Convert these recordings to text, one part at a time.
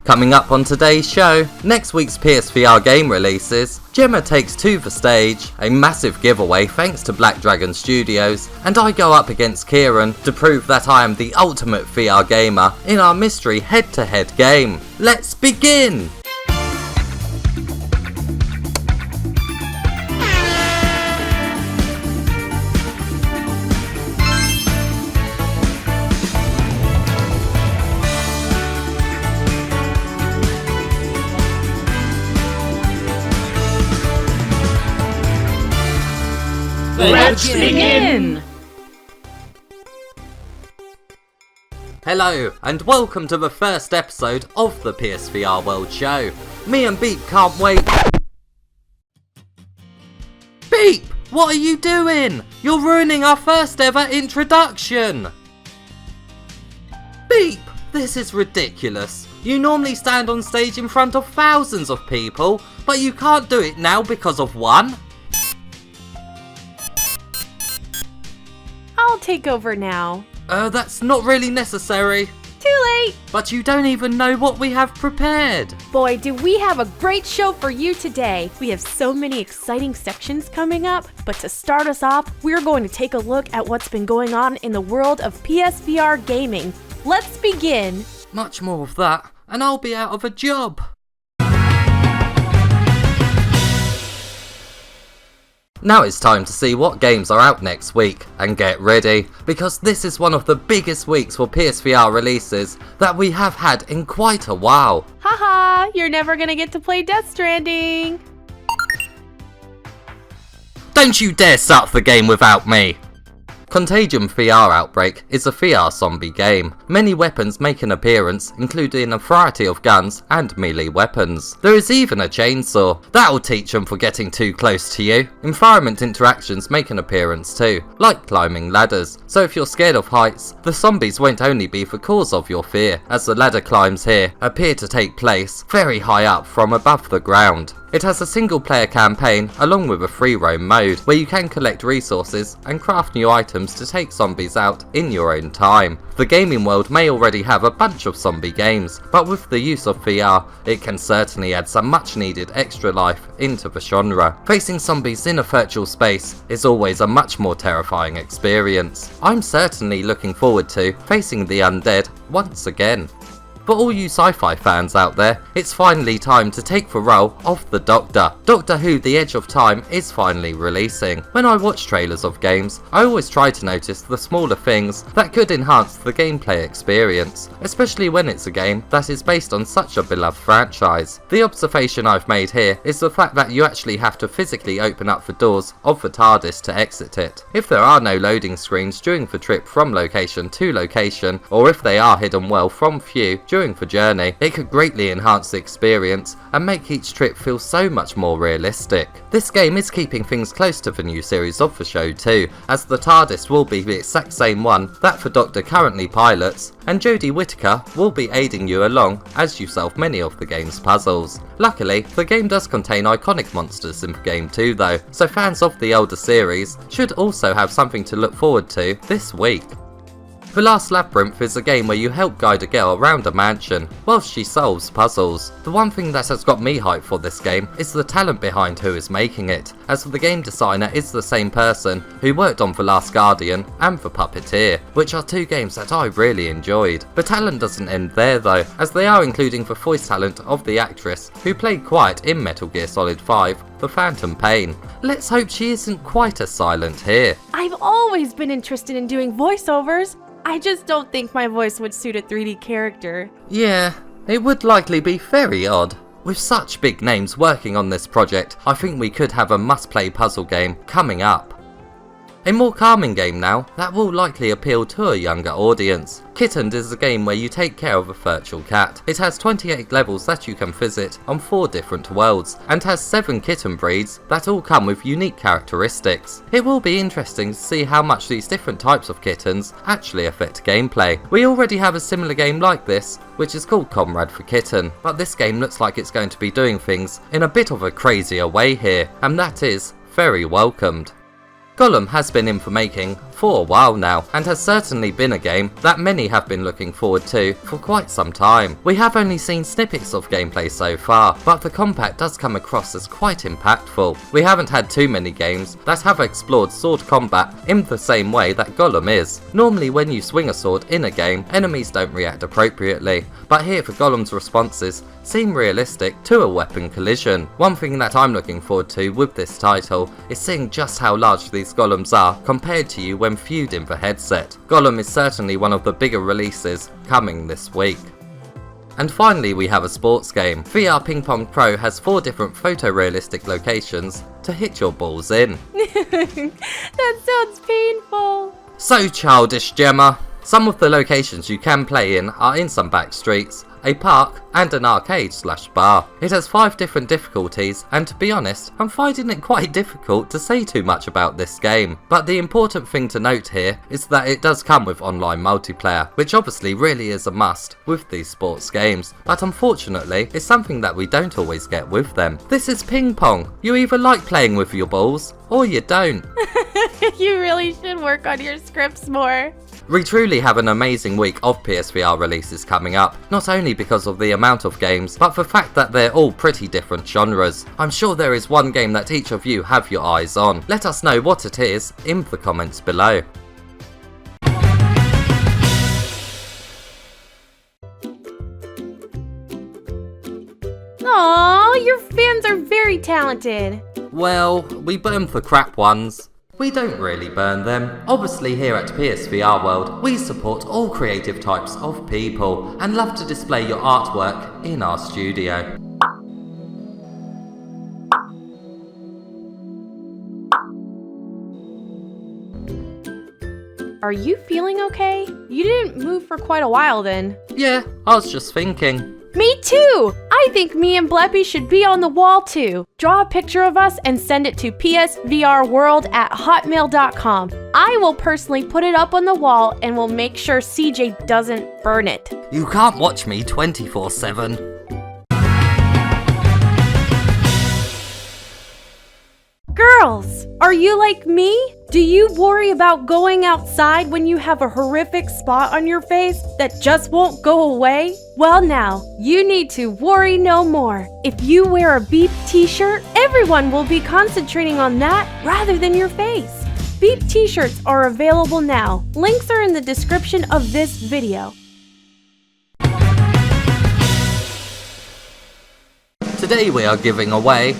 Coming up on today's show, next week's PSVR game releases, Gemma takes to the stage, a massive giveaway thanks to Black Dragon Studios, and I go up against Kieran to prove that I am the ultimate VR gamer in our mystery head-to-head game. Let's begin! Let's begin! Hello, and welcome to the first episode of the PSVR World Show. Me and Beep can't wait. Beep! What are you doing? You're ruining our first ever introduction! Beep! This is ridiculous. You normally stand on stage in front of thousands of people, but you can't do it now because of one? I'll take over now. That's not really necessary. Too late! But you don't even know what we have prepared. Boy, do we have a great show for you today. We have so many exciting sections coming up, but to start us off, we're going to take a look at what's been going on in the world of PSVR gaming. Let's begin! Much more of that, and I'll be out of a job. Now it's time to see what games are out next week, and get ready, because this is one of the biggest weeks for PSVR releases that we have had in quite a while. Haha, you're never gonna get to play Death Stranding! Don't you dare start the game without me! Contagion VR Outbreak is a VR zombie game. Many weapons make an appearance, including a variety of guns and melee weapons. There is even a chainsaw. That'll teach them for getting too close to you. Environment interactions make an appearance too, like climbing ladders. So if you're scared of heights, the zombies won't only be the cause of your fear, as the ladder climbs here appear to take place very high up from above the ground. It has a single player campaign along with a free roam mode where you can collect resources and craft new items to take zombies out in your own time. The gaming world may already have a bunch of zombie games, but with the use of VR, it can certainly add some much needed extra life into the genre. Facing zombies in a virtual space is always a much more terrifying experience. I'm certainly looking forward to facing the undead once again. For all you sci-fi fans out there, it's finally time to take the role of the Doctor. Doctor Who: The Edge of Time is finally releasing. When I watch trailers of games, I always try to notice the smaller things that could enhance the gameplay experience, especially when it's a game that is based on such a beloved franchise. The observation I've made here is the fact that you actually have to physically open up the doors of the TARDIS to exit it. If there are no loading screens during the trip from location to location, or if they are hidden well from view during the journey, it could greatly enhance the experience and make each trip feel so much more realistic. This game is keeping things close to the new series of the show too, as the TARDIS will be the exact same one that the Doctor currently pilots, and Jodie Whittaker will be aiding you along as you solve many of the game's puzzles. Luckily, the game does contain iconic monsters in the game too though, so fans of the older series should also have something to look forward to this week. The Last Labyrinth is a game where you help guide a girl around a mansion whilst she solves puzzles. The one thing that has got me hyped for this game is the talent behind who is making it, as the game designer is the same person who worked on The Last Guardian and The Puppeteer, which are two games that I really enjoyed. The talent doesn't end there though, as they are including the voice talent of the actress who played Quiet in Metal Gear Solid 5, The Phantom Pain. Let's hope she isn't quite as silent here. I've always been interested in doing voiceovers. I just don't think my voice would suit a 3D character. Yeah, it would likely be very odd. With such big names working on this project, I think we could have a must-play puzzle game coming up. A more calming game now that will likely appeal to a younger audience. Kittened is a game where you take care of a virtual cat. It has 28 levels that you can visit on 4 different worlds, and has 7 kitten breeds that all come with unique characteristics. It will be interesting to see how much these different types of kittens actually affect gameplay. We already have a similar game like this, which is called Comrade for Kitten, but this game looks like it's going to be doing things in a bit of a crazier way here, and that is very welcomed. Gollum has been in for making for a while now, and has certainly been a game that many have been looking forward to for quite some time. We have only seen snippets of gameplay so far, but the combat does come across as quite impactful. We haven't had too many games that have explored sword combat in the same way that Gollum is. Normally when you swing a sword in a game, enemies don't react appropriately, but here the Gollum's responses seem realistic to a weapon collision. One thing that I'm looking forward to with this title is seeing just how large these Gollums are compared to you when viewed in the headset. Gollum is certainly one of the bigger releases coming this week. And finally we have a sports game. VR Ping Pong Pro has 4 different photorealistic locations to hit your balls in. That sounds painful. So childish, Gemma. Some of the locations you can play in are in some back streets, a park, and an arcade/bar. It has 5 different difficulties, and to be honest, I'm finding it quite difficult to say too much about this game. But the important thing to note here is that it does come with online multiplayer, which obviously really is a must with these sports games, but unfortunately it's something that we don't always get with them. This is ping pong. You either like playing with your balls, or you don't. You really should work on your scripts more. We truly have an amazing week of PSVR releases coming up, not only because of the amount of games, but the fact that they're all pretty different genres. I'm sure there is one game that each of you have your eyes on. Let us know what it is in the comments below. Aww, your fans are very talented. Well, we burn the crap ones. We don't really burn them. Obviously here at PSVR World, we support all creative types of people and love to display your artwork in our studio. Are you feeling okay? You didn't move for quite a while then. Yeah, I was just thinking. Me too! I think me and Bleppy should be on the wall too. Draw a picture of us and send it to psvrworld@hotmail.com. I will personally put it up on the wall and will make sure CJ doesn't burn it. You can't watch me 24/7. Girls, are you like me? Do you worry about going outside when you have a horrific spot on your face that just won't go away? Well now, you need to worry no more. If you wear a Beep t-shirt, everyone will be concentrating on that rather than your face. Beep t-shirts are available now. Links are in the description of this video. Today we are giving away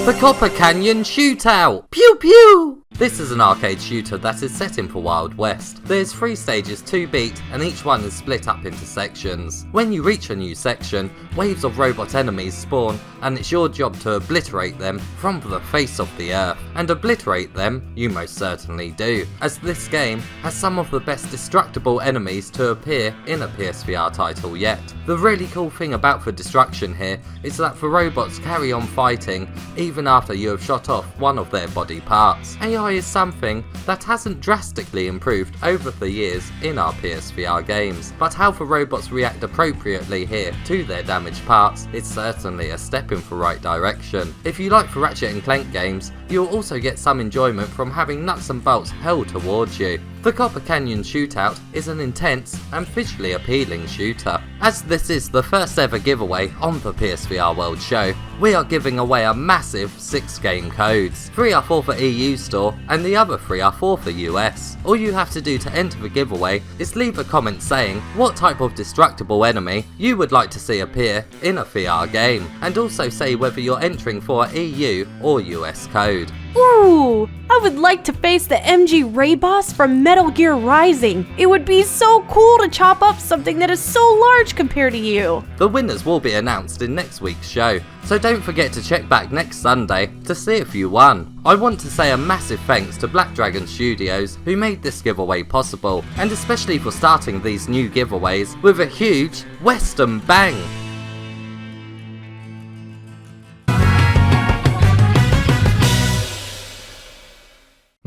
the Copper Canyon Shootout! Pew pew! This is an arcade shooter that is set in the Wild West. There's 3 stages to beat, and each one is split up into sections. When you reach a new section, waves of robot enemies spawn, and it's your job to obliterate them from the face of the earth. And obliterate them, you most certainly do, as this game has some of the best destructible enemies to appear in a PSVR title yet. The really cool thing about the destruction here is that the robots carry on fighting even after you have shot off one of their body parts. AI is something that hasn't drastically improved over the years in our PSVR games, but how the robots react appropriately here to their damaged parts is certainly a step in the right direction. If you like the Ratchet & Clank games, you'll also get some enjoyment from having nuts and bolts hurled towards you. The Copper Canyon Shootout is an intense and visually appealing shooter. As this is the first ever giveaway on the PSVR World show, we are giving away a massive 6 game codes. 3 are for the EU store and the other 3 are for the US. All you have to do to enter the giveaway is leave a comment saying what type of destructible enemy you would like to see appear in a VR game, and also say whether you're entering for an EU or US code. Ooh, I would like to face the MG Ray Boss from Metal Gear Rising. It would be so cool to chop up something that is so large compared to you. The winners will be announced in next week's show, so don't forget to check back next Sunday to see if you won. I want to say a massive thanks to Black Dragon Studios who made this giveaway possible, and especially for starting these new giveaways with a huge Western bang.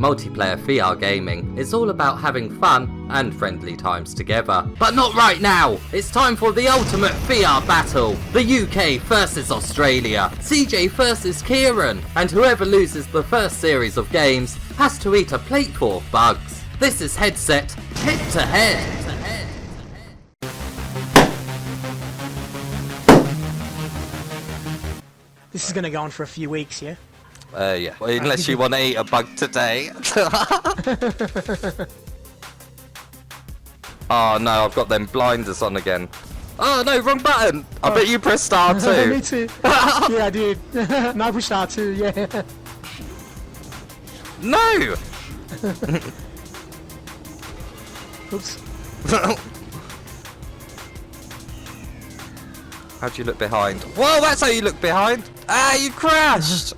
Multiplayer VR gaming is all about having fun and friendly times together. But not right now! It's time for the ultimate VR battle! The UK versus Australia, CJ versus Kieran, and whoever loses the first series of games has to eat a plateful of bugs. This is Headset Head to Head. This is gonna go on for a few weeks, yeah? Yeah. Well, unless you want to eat a bug today. Oh no, I've got them blinders on again. Oh no, wrong button! I bet you pressed R2. Me too. Yeah, I did. No, I pushed R2, yeah. No! Oops. How'd you look behind? Whoa, that's how you look behind! Ah, you crashed!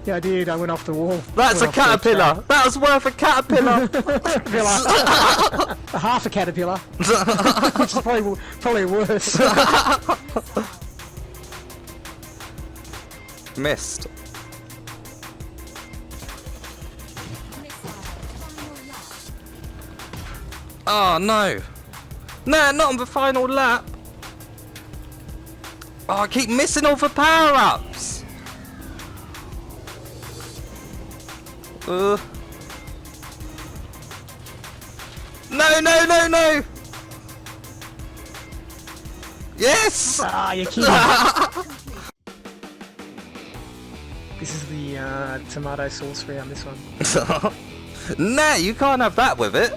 Yeah, I did. I went off the wall. That's a caterpillar! That was worth a caterpillar! Half a caterpillar. Which is probably worse. Missed. Oh no! No, not on the final lap! Oh, I keep missing all the power-ups! No! Yes! Ah, you're kidding. This is the tomato sauce free on this one. Nah, you can't have that with it.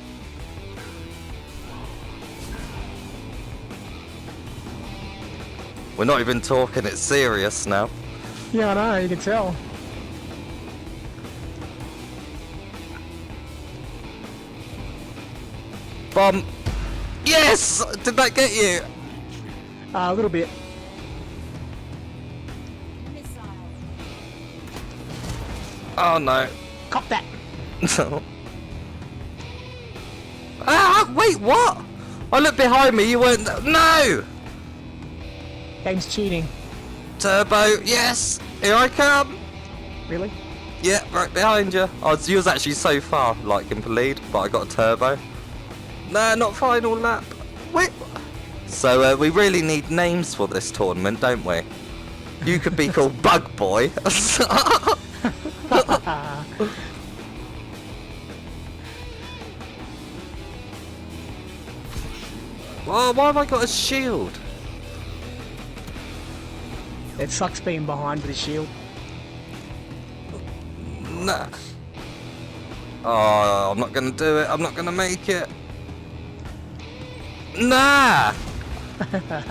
We're not even talking, it's serious now. Yeah, I know, you can tell. Bomb! Yes! Did that get you? A little bit. Oh no. Cop that. Ah, wait, what? I looked behind me, you weren't. No! Game's cheating. Turbo, yes! Here I come! Really? Yeah, right behind you. Oh, you was actually so far, like in the lead, but I got a turbo. Nah, not final lap. Wait. So we really need names for this tournament, don't we? You could be called Bug Boy. Oh, why have I got a shield? It sucks being behind with a shield. Nah. Oh, I'm not gonna do it. I'm not gonna make it. Nah.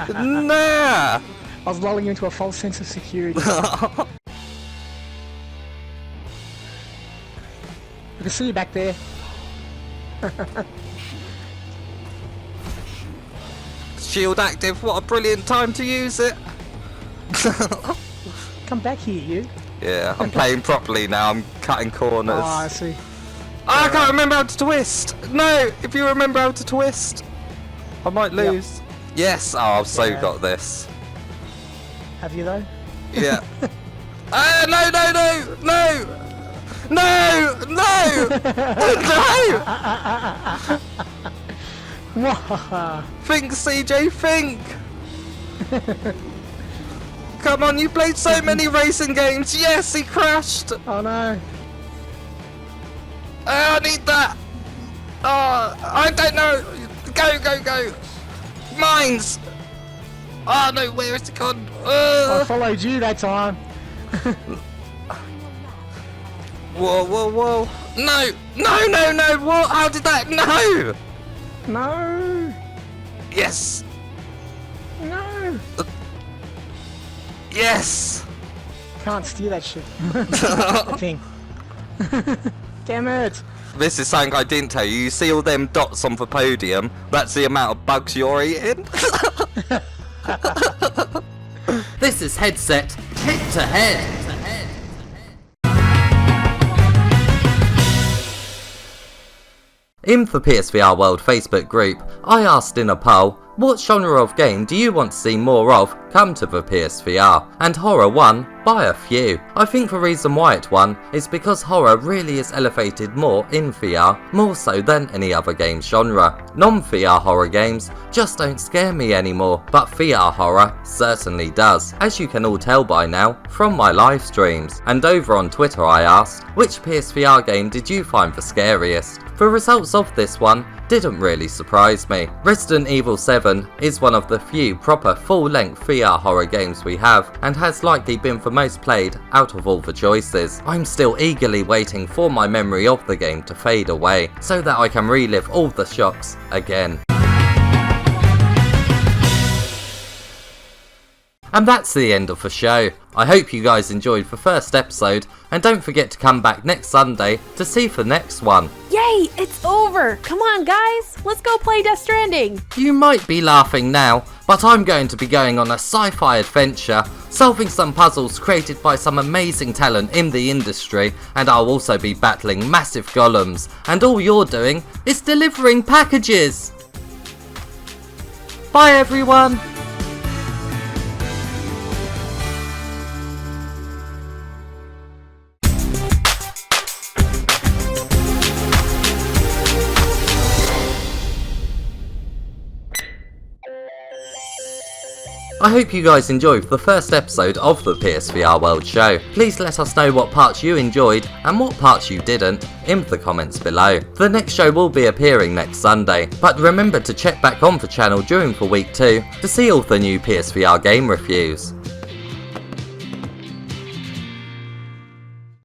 Nah. I was lulling you into a false sense of security. I can see you back there. Shield active. What a brilliant time to use it. Come back here, you. Yeah, I'm playing properly now. I'm cutting corners. Oh, I see. I can't remember how to twist. No, if you remember how to twist, I might lose. Yep. Yes. Oh, I've so got this. Have you though? Yeah. No! Think, CJ, think! Come on, you played so many racing games. Yes, he crashed. Oh no. I need that. Oh, I don't know. Go. Mines. Oh no, where is it gone? I followed you that time. Whoa. No. What? How did that? No. No. Yes. No. Yes. Can't steal that shit. Thing. Damn it. This is something I didn't tell you. You see all them dots on the podium? That's the amount of bugs you're eating. This is Headset Head to Head. In the PSVR World Facebook group, I asked in a poll, what genre of game do you want to see more of come to the PSVR, and horror won by a few. I think the reason why it won is because horror really is elevated more in VR, more so than any other game genre. Non-VR horror games just don't scare me anymore, but VR horror certainly does, as you can all tell by now from my live streams. And over on Twitter I asked, which PSVR game did you find the scariest? The results of this one didn't really surprise me. Resident Evil 7 is one of the few proper full-length VR horror games we have, and has likely been the most played out of all the choices. I'm still eagerly waiting for my memory of the game to fade away, so that I can relive all the shocks again. And that's the end of the show. I hope you guys enjoyed the first episode, and don't forget to come back next Sunday to see the next one. Yay, it's over! Come on guys, let's go play Death Stranding! You might be laughing now, but I'm going to be going on a sci-fi adventure, solving some puzzles created by some amazing talent in the industry, and I'll also be battling massive golems, and all you're doing is delivering packages! Bye everyone! I hope you guys enjoyed the first episode of the PSVR World Show. Please let us know what parts you enjoyed and what parts you didn't in the comments below. The next show will be appearing next Sunday, but remember to check back on the channel during the week too to see all the new PSVR game reviews.